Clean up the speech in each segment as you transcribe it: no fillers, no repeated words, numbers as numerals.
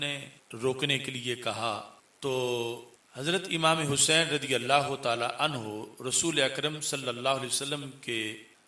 نے روکنے کے لیے کہا تو حضرت امام حسین رضی اللہ تعالی عنہ رسول اکرم صلی اللہ علیہ وسلم کے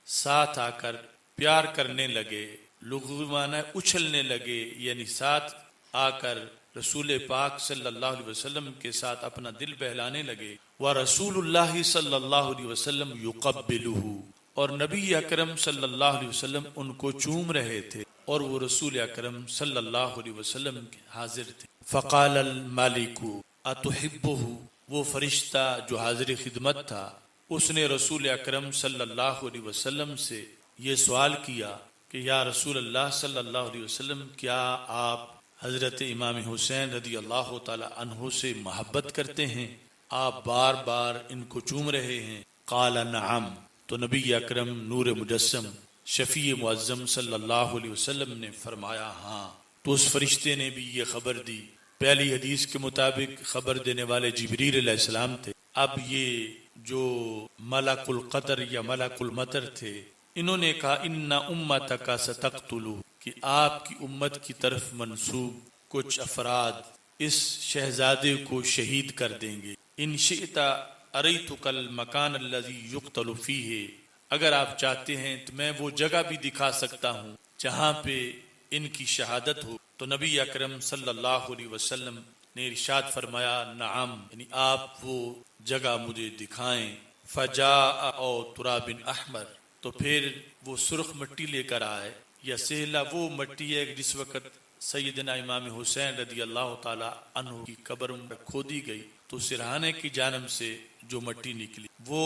ساتھ آ کر پیار کرنے لگے، لغوانہ اچھلنے لگے، یعنی ساتھ آ کر رسول پاک صلی اللہ علیہ وسلم کے ساتھ اپنا دل بہلانے لگے۔ وَرَسُولُ اللَّهِ صلی اللہ علیہ وسلم يُقَبِّلُهُ، اور نبی اکرم صلی اللہ علیہ وسلم ان کو چوم رہے تھے اور وہ رسول اکرم صلی اللہ علیہ وسلم کے حاضر تھے۔ فقال المالک اتحبه، وہ فرشتہ جو حاضر خدمت تھا اس نے رسول اکرم صلی اللہ علیہ وسلم سے یہ سوال کیا کہ یا رسول اللہ صلی اللہ علیہ وسلم، کیا آپ حضرت امام حسین رضی اللہ تعالی عنہ سے محبت کرتے ہیں؟ آپ بار بار ان کو چوم رہے ہیں۔ قال نعم، تو نبی اکرم نور مجسم شفیع معظم صلی اللہ علیہ وسلم نے فرمایا ہاں۔ تو اس فرشتے نے بھی یہ خبر دی۔ پہلی حدیث کے مطابق خبر دینے والے جبریل علیہ السلام تھے، اب یہ جو ملک القدر یا ملک المطر تھے انہوں نے کہا ان امتک ستقتل، کہ آپ کی امت کی طرف منسوب کچھ افراد اس شہزادے کو شہید کر دیں گے۔ ان شئت اریتک المکان الذی یقتل فیہ، اگر آپ چاہتے ہیں تو میں وہ جگہ بھی دکھا سکتا ہوں جہاں پہ ان کی شہادت ہو۔ تو نبی اکرم صلی اللہ علیہ وسلم نے ارشاد فرمایا نعم، یعنی آپ وہ جگہ مجھے دکھائیں۔ فجاء او تراب احمر، تو پھر وہ سرخ مٹی لے کر آئے، یا سہلا وہ مٹی ہے جس وقت سیدنا امام حسین رضی اللہ تعالی عنہ کی قبر کھودی گئی تو سرہانے کی جانب سے جو مٹی نکلی وہ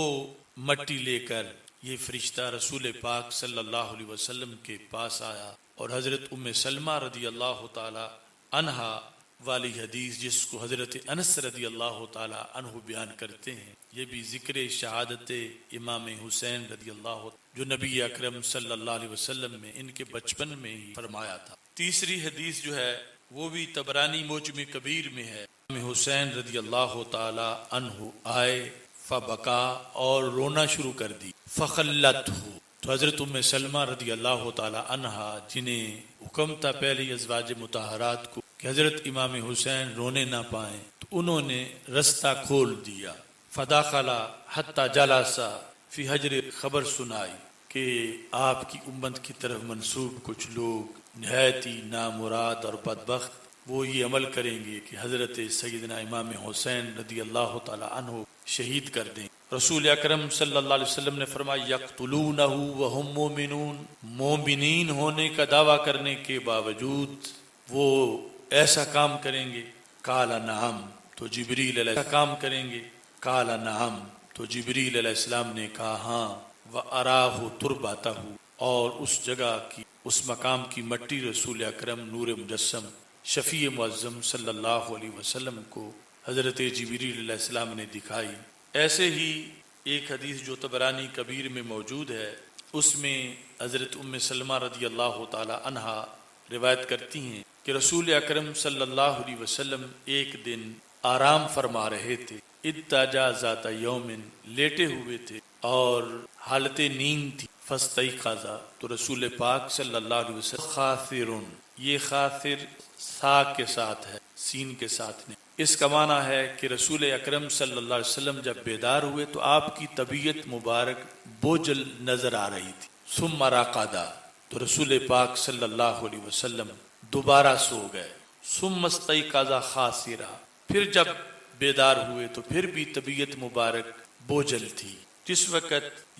مٹی لے کر یہ فرشتہ رسول پاک صلی اللہ علیہ وسلم کے پاس آیا، اور حضرت ام سلمہ رضی اللہ تعالی عنہا والی حدیث جس کو حضرت انس رضی اللہ تعالی عنہ بیان کرتے ہیں، یہ بھی ذکر شہادت امام حسین رضی اللہ جو نبی اکرم صلی اللہ علیہ وسلم میں ان کے بچپن میں ہی فرمایا تھا۔ تیسری حدیث جو ہے وہ بھی طبرانی معجم کبیر میں ہے۔ امام حسین رضی اللہ تعالی عنہ آئے فبکا، اور رونا شروع کر دی۔ فخلتہ، تو حضرت ام سلمہ رضی اللہ تعالی عنہا جنہیں حکم تھا پہلی ازواج مطہرات کو کہ حضرت امام حسین رونے نہ پائیں، تو انہوں نے رستہ کھول دیا۔ فداخل حتی جلسا فی حجر، خبر سنائی کہ آپ کی امت کی طرف منسوب کچھ لوگ نہایت ہی نامراد اور بدبخت وہ یہ عمل کریں گے کہ حضرت سیدنا امام حسین رضی اللہ تعالی عنہ شہید کر دیں۔ رسول اکرم صلی اللہ علیہ وسلم نے فرمایا یقتلونہ وہم مومنون، مومنین ہونے کا دعویٰ کرنے کے باوجود وہ ایسا کام کریں گے۔ قال نعم، تو جبریل علیہ السلام کام کریں گے۔ قال نعم، تو جبریل علیہ السلام نے کہا ہاں۔ وَأَرَاهُ تُرْبَتَهُ، اور اس جگہ کی اس مقام کی مٹی رسول اکرم نور مجسم شفیع معظم صلی اللہ علیہ وسلم کو حضرت جبریل علیہ السلام نے دکھائی۔ ایسے ہی ایک حدیث جو طبرانی کبیر میں موجود ہے اس میں حضرت ام سلمہ رضی اللہ تعالی عنہا روایت کرتی ہیں کہ رسول اکرم صلی اللہ علیہ وسلم ایک دن آرام فرما رہے تھے، اضطجع ذات یوم، لیٹے ہوئے تھے اور حالت نیند تھی۔ فاستیقظ، تو رسول پاک صلی اللہ علیہ وسلم خاثرن، یہ خاثر سا کے ساتھ ہے، سین کے ساتھ نہیں۔ اس کا معنی ہے کہ رسول اکرم صلی اللہ علیہ وسلم جب بیدار ہوئے تو آپ کی طبیعت مبارک بوجھل نظر آ رہی تھی۔ ثم رقد، تو رسول پاک صلی اللہ علیہ وسلم دوبارہ سو گئے۔ ثم استیقظ خاسرا، پھر جب بیدار ہوئے تو پھر بھی طبیعت مبارک بوجھل تھی۔ جس وقت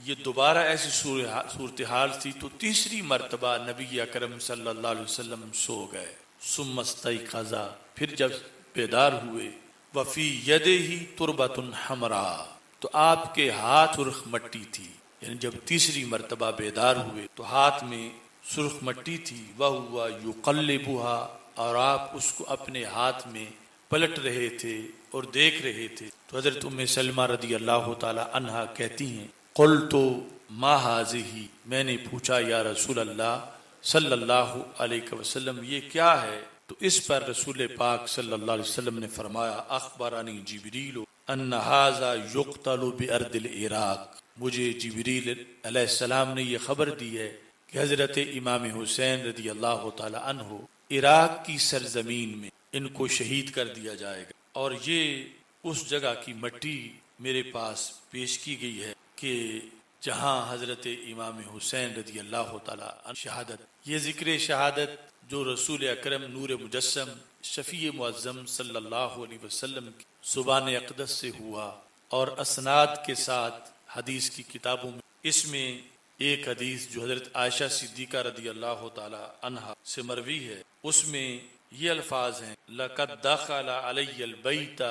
یہ دوبارہ ایسی صورتحال تھی تو تیسری مرتبہ نبی اکرم صلی اللہ علیہ وسلم سو گئے۔ ثم استیقظ، پھر جب بیدار ہوئے، وفی یدہ تربۃ حمراء، تو آپ کے ہاتھ سرخ مٹی تھی، یعنی جب تیسری مرتبہ بیدار ہوئے تو ہاتھ میں سرخ مٹی تھی۔ وہو یقلبها، اور آپ اس کو اپنے ہاتھ میں پلٹ رہے تھے اور دیکھ رہے تھے۔ تو حضرت ام سلمہ رضی اللہ تعالی عنہا کہتی ہیں قلت ما هذه، میں نے پوچھا یا رسول اللہ صلی اللہ علیہ وسلم یہ کیا ہے؟ تو اس پر رسول پاک صلی اللہ علیہ وسلم نے فرمایا اخبرانی جبریل ان هذا یقتل بارض العراق، مجھے جبریل علیہ السلام نے یہ خبر دی ہے کہ حضرت امام حسین رضی اللہ تعالی عنہ عراق کی سرزمین میں ان کو شہید کر دیا جائے گا۔ اور یہ اس جگہ کی مٹی میرے پاس پیش کی گئی ہے کہ جہاں حضرت امام حسین رضی اللہ تعالیٰ عنہ شہادت، یہ ذکر شہادت جو رسول اکرم نور مجسم شفیع معظم صلی اللہ علیہ وسلم کی زبان اقدس سے ہوا، اور اسناد کے ساتھ حدیث کی کتابوں میں اس میں ایک حدیث جو حضرت عائشہ صدیقہ رضی اللہ تعالی عنہا سے مروی ہے، اس میں یہ الفاظ ہیں: لَقَدْ دَخَلَ عَلَيَّ الْبَيْتَ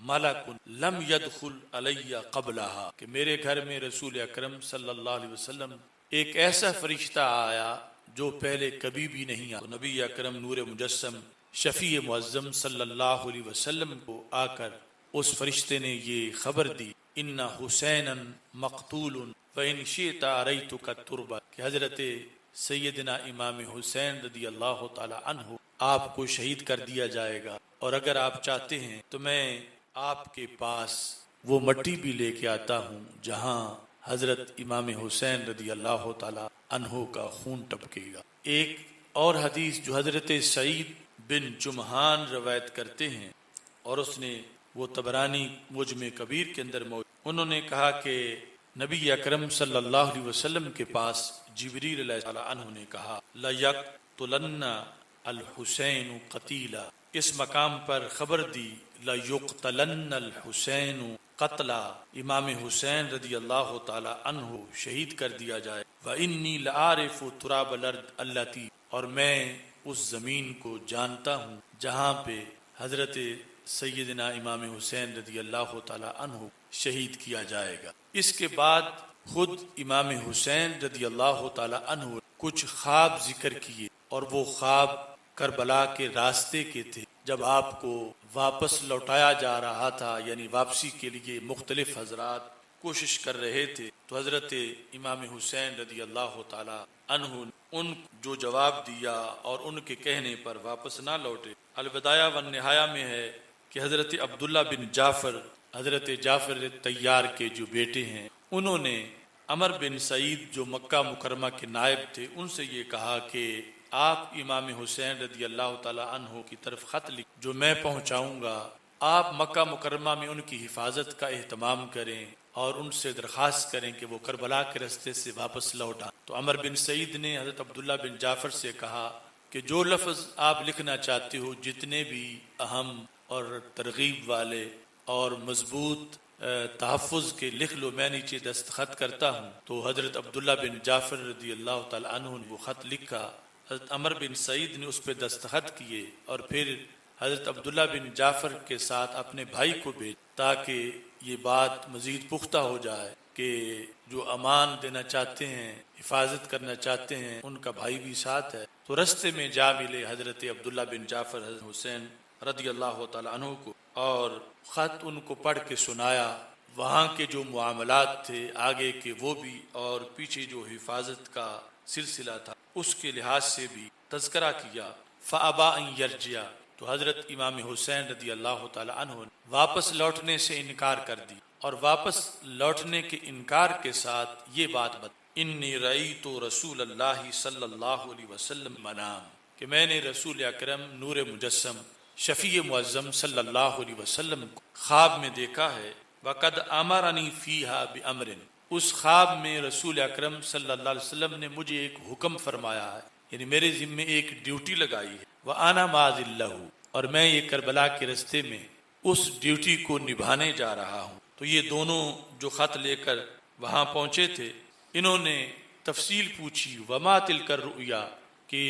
مَلَكٌ لَمْ يَدْخُلْ عَلَيَّ قَبْلَهَا، کہ میرے گھر میں رسول اکرم صلی اللہ علیہ وسلم ایک ایسا فرشتہ آیا جو پہلے کبھی بھی نہیں آیا۔ تو نبی اکرم نور مجسم شفیع معظم صلی اللہ علیہ وسلم کو آ کر اس فرشتے نے یہ خبر دی: ان حسینا مقتول فإن شئت أريتك التربة، کہ حضرت سیدنا امام حسین رضی اللہ تعالی عنہ آپ کو شہید کر دیا جائے گا، اور اگر آپ چاہتے ہیں تو میں آپ کے پاس وہ مٹی بھی لے کے آتا ہوں جہاں حضرت امام حسین رضی اللہ تعالی عنہ کا خون ٹپکے گا۔ ایک اور حدیث جو حضرت سعید بن جمحان روایت کرتے ہیں، اور اس نے وہ طبرانی معجم کبیر کے اندر موجود، انہوں نے کہا کہ نبی اکرم صلی اللہ علیہ وسلم کے پاس جبریل علیہ السلام عنہ نے کہا: لَيَقْتُلَنَّ الْحُسَيْنُ قَتِيلًا، اس مقام پر خبر دی لَيُقْتَلَنَّ الْحُسَيْنُ قَتْلًا، امام حسین رضی اللہ تعالی عنہ شہید کر دیا جائے۔ وَإِنِّي لَأَعْرِفُ تُرَابَ الْأَرْضِ الَّتِي، اور میں اس زمین کو جانتا ہوں جہاں پہ حضرت سیدنا امام حسین رضی اللہ تعالی عنہ شہید کیا جائے گا۔ اس کے بعد خود امام حسین رضی اللہ تعالی عنہ کچھ خواب ذکر کیے، اور وہ خواب کربلا کے راستے کے تھے۔ جب آپ کو واپس لوٹایا جا رہا تھا، یعنی واپسی کے لیے مختلف حضرات کوشش کر رہے تھے، تو حضرت امام حسین رضی اللہ تعالی عنہ ان جو جواب دیا اور ان کے کہنے پر واپس نہ لوٹے۔ البدایہ والنہایہ میں ہے کہ حضرت عبداللہ بن جعفر، حضرت جعفر طیار کے جو بیٹے ہیں، انہوں نے عمر بن سعید جو مکہ مکرمہ کے نائب تھے، ان سے یہ کہا کہ آپ امام حسین رضی اللہ تعالی عنہ کی طرف خط لکھ جو میں پہنچاؤں گا، آپ مکہ مکرمہ میں ان کی حفاظت کا اہتمام کریں اور ان سے درخواست کریں کہ وہ کربلا کے راستے سے واپس لوٹ آئیں۔ تو عمر بن سعید نے حضرت عبداللہ بن جعفر سے کہا کہ جو لفظ آپ لکھنا چاہتے ہو، جتنے بھی اہم اور ترغیب والے اور مضبوط تحفظ کے لکھ لو، میں نیچے دستخط کرتا ہوں۔ تو حضرت عبداللہ بن جعفر رضی اللہ تعالی عنہ نے وہ خط لکھا، حضرت عمر بن سعید نے اس پہ دستخط کیے، اور پھر حضرت عبداللہ بن جعفر کے ساتھ اپنے بھائی کو بھیج تاکہ یہ بات مزید پختہ ہو جائے کہ جو امان دینا چاہتے ہیں، حفاظت کرنا چاہتے ہیں، ان کا بھائی بھی ساتھ ہے۔ تو رستے میں جا ملے حضرت عبداللہ بن جعفر حضرت حسین رضی اللہ تعالی عنہ کو، اور خط ان کو پڑھ کے سنایا۔ وہاں کے جو معاملات تھے آگے کے وہ بھی، اور پیچھے جو حفاظت کا سلسلہ تھا اس کے لحاظ سے بھی تذکرہ کیا۔ فَأَبَى أَن يَرْجِعَ، تو حضرت امام حسین رضی اللہ تعالی عنہ نے واپس لوٹنے سے انکار کر دی، اور واپس لوٹنے کے انکار کے ساتھ یہ بات انی رأیت رسول اللہ صلی اللہ علیہ وسلم منام، کہ میں نے رسول اکرم نور مجسم شفیع معظم صلی اللہ علیہ وسلم کو خواب میں دیکھا ہے۔ وقد امرنی فیہا بامر، اس خواب میں رسول اکرم صلی اللہ علیہ وسلم نے مجھے ایک حکم فرمایا ہے، یعنی میرے ذمے ایک ڈیوٹی لگائی ہے۔ وانا ماذلہ، اور میں یہ کربلا کے راستے میں اس ڈیوٹی کو نبھانے جا رہا ہوں۔ تو یہ دونوں جو خط لے کر وہاں پہنچے تھے، انہوں نے تفصیل پوچھی، وما تلک الرؤیا، کہ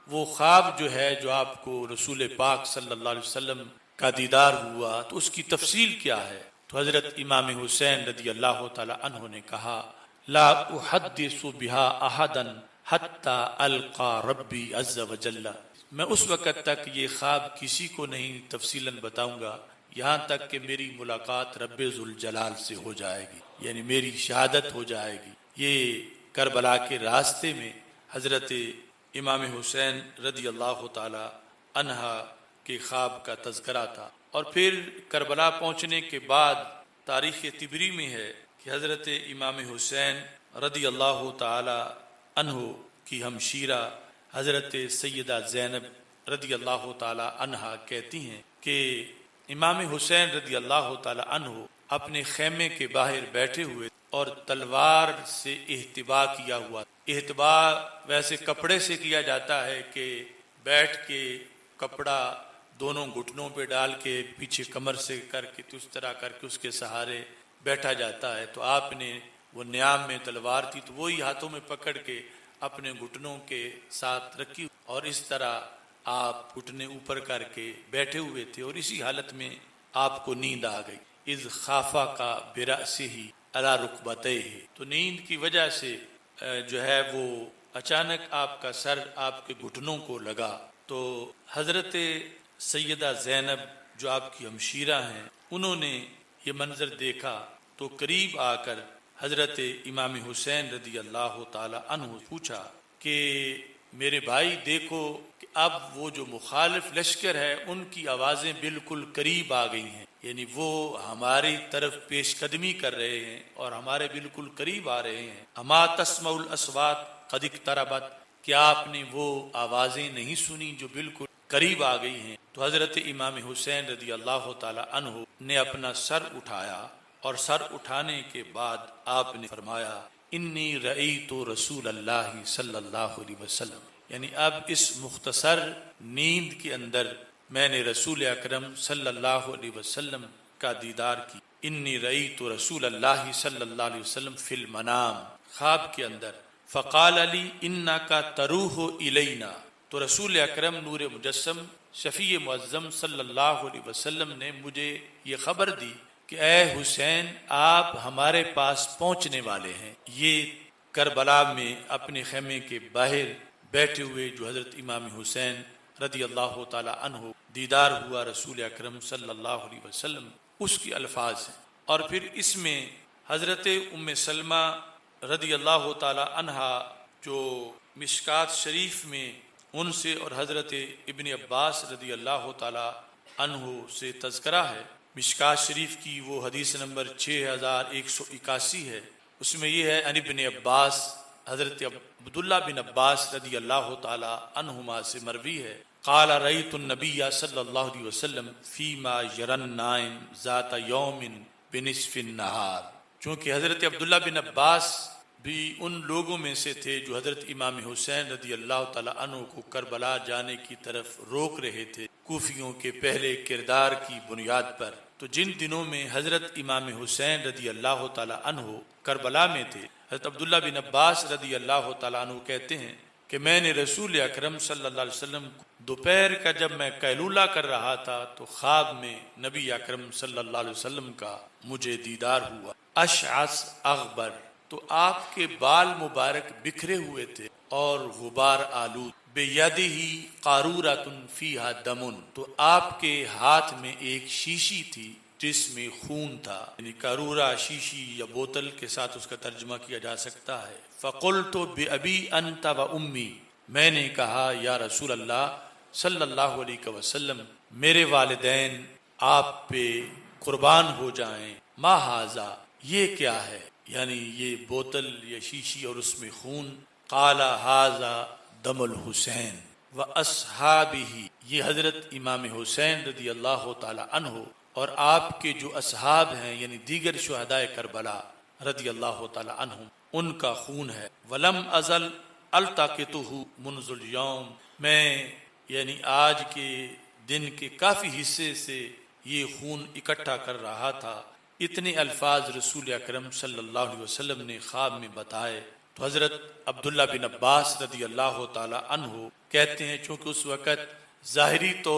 وہ خواب جو ہے جو آپ کو رسول پاک صلی اللہ علیہ وسلم کا دیدار ہوا، تو اس کی تفصیل کیا ہے؟ تو حضرت امام حسین رضی اللہ تعالی عنہ نے کہا: لا احدث بها احدا حتی القى ربی عز وجل، میں اس وقت تک یہ خواب کسی کو نہیں تفصیلاً بتاؤں گا یہاں تک کہ میری ملاقات رب ذوالجلال سے ہو جائے گی، یعنی میری شہادت ہو جائے گی۔ یہ کربلا کے راستے میں حضرت امام حسین رضی اللہ تعالی عنہ کے خواب کا تذکرہ تھا۔ اور پھر کربلا پہنچنے کے بعد تاریخ طبری میں ہے کہ حضرت امام حسین رضی اللہ تعالی عنہ کی ہمشیرہ حضرت سیدہ زینب رضی اللہ تعالی عنہا کہتی ہیں کہ امام حسین رضی اللہ تعالی عنہ اپنے خیمے کے باہر بیٹھے ہوئے اور تلوار سے احتبا کیا ہوا. احتبا ویسے کپڑے سے کیا جاتا ہے کہ بیٹھ کے کپڑا دونوں گھٹنوں پہ ڈال کے پیچھے کمر سے کر کے اس طرح کر کے اس کے سہارے بیٹھا جاتا ہے. تو آپ نے وہ نیام میں تلوار تھی تو وہی ہاتھوں میں پکڑ کے اپنے گھٹنوں کے ساتھ رکھی اور اس طرح آپ گھٹنے اوپر کر کے بیٹھے ہوئے تھے اور اسی حالت میں آپ کو نیند آ گئی. اذ خافا کا برأسہ علی رکبتیہ، تو نیند کی وجہ سے جو ہے وہ اچانک آپ کا سر آپ کے گھٹنوں کو لگا. تو حضرت سیدہ زینب جو آپ کی ہمشیرہ ہیں انہوں نے یہ منظر دیکھا تو قریب آ کر حضرت امام حسین رضی اللہ تعالی عنہ پوچھا کہ میرے بھائی دیکھو کہ اب وہ جو مخالف لشکر ہے ان کی آوازیں بالکل قریب آ گئی ہیں، یعنی وہ ہماری طرف پیش قدمی کر رہے ہیں اور ہمارے بالکل قریب آ رہے ہیں. اما تسمع الاصوات قد اقتربت، کیا آپ نے وہ آوازیں نہیں سنی جو بالکل قریب آ گئی ہیں؟ تو حضرت امام حسین رضی اللہ تعالی عنہ نے اپنا سر اٹھایا اور سر اٹھانے کے بعد آپ نے فرمایا انی رأیت رسول اللہ صلی اللہ علیہ وسلم، یعنی اب اس مختصر نیند کے اندر میں نے رسول اکرم صلی اللہ علیہ وسلم کا دیدار کی. انی رأیت رسول اللہ صلی اللہ علیہ وسلم فی المنام، خواب کے اندر. فقال علی انکا تروح الینا، تو رسول اکرم نور مجسم شفیع معظم صلی اللہ علیہ وسلم نے مجھے یہ خبر دی کہ اے حسین آپ ہمارے پاس پہنچنے والے ہیں. یہ کربلا میں اپنے خیمے کے باہر بیٹھے ہوئے جو حضرت امام حسین رضی اللہ تعالی عنہ دیدار ہوا رسول اکرم صلی اللہ علیہ وسلم، اس کی الفاظ ہیں. اور پھر اس میں حضرت ام سلمہ رضی اللہ تعالی عنہا جو مشکات شریف میں ان سے اور حضرت ابن عباس رضی اللہ تعالی عنہ سے تذکرہ ہے. مشکات شریف کی وہ حدیث نمبر 6181 ہے. اس میں یہ ہے ان ابن عباس، حضرت عبداللہ بن عباس رضی اللہ تعالی عنہما سے مروی ہے قال رأیت النبی صلی اللہ علیہ وسلم فیما یری النائم ذات یوم بنصف النہار. چونکہ حضرت عبداللہ بن عباس بھی ان لوگوں میں سے تھے جو حضرت امام حسین رضی اللہ تعالی عنہ کو کربلا جانے کی طرف روک رہے تھے کوفیوں کے پہلے کردار کی بنیاد پر. تو جن دنوں میں حضرت امام حسین رضی اللہ تعالی عنہ کربلا میں تھے، حضرت عبداللہ بن عباس رضی اللہ تعالی عنہ کہتے ہیں کہ میں نے رسول اکرم صلی اللہ علیہ وسلم دوپہر کا جب میں قیلولہ کر رہا تھا تو خواب میں نبی اکرم صلی اللہ علیہ وسلم کا مجھے دیدار ہوا. اشعث اغبر، تو آپ کے بال مبارک بکھرے ہوئے تھے اور غبار آلود. بیدہ قارورۃ فیہا دم، تو آپ کے ہاتھ میں ایک شیشی تھی جس میں خون تھا، یعنی قارورہ شیشی یا بوتل کے ساتھ اس کا ترجمہ کیا جا سکتا ہے. فقلت بأبی انت و امی، میں نے کہا یا رسول اللہ صلی اللہ علیہ وسلم میرے والدین آپ پہ قربان ہو جائیں. ما ھذا، یہ کیا ہے، یعنی یہ بوتل یا شیشی اور اس میں خون. قال ھذا دم الحسین و اصحابہ، یہ حضرت امام حسین رضی اللہ تعالی عنہ اور آپ کے جو اصحاب ہیں یعنی دیگر شہدائے کربلا رضی اللہ تعالی عنہم ان کا خون ہے. ولم ازل التقطہ منذ اليوم، میں یعنی آج کے دن کے کافی حصے سے یہ خون اکٹھا کر رہا تھا. اتنے الفاظ رسول اکرم صلی اللہ علیہ وسلم نے خواب میں بتائے. تو حضرت عبداللہ بن عباس رضی اللہ تعالی عنہ کہتے ہیں چونکہ اس وقت ظاہری طور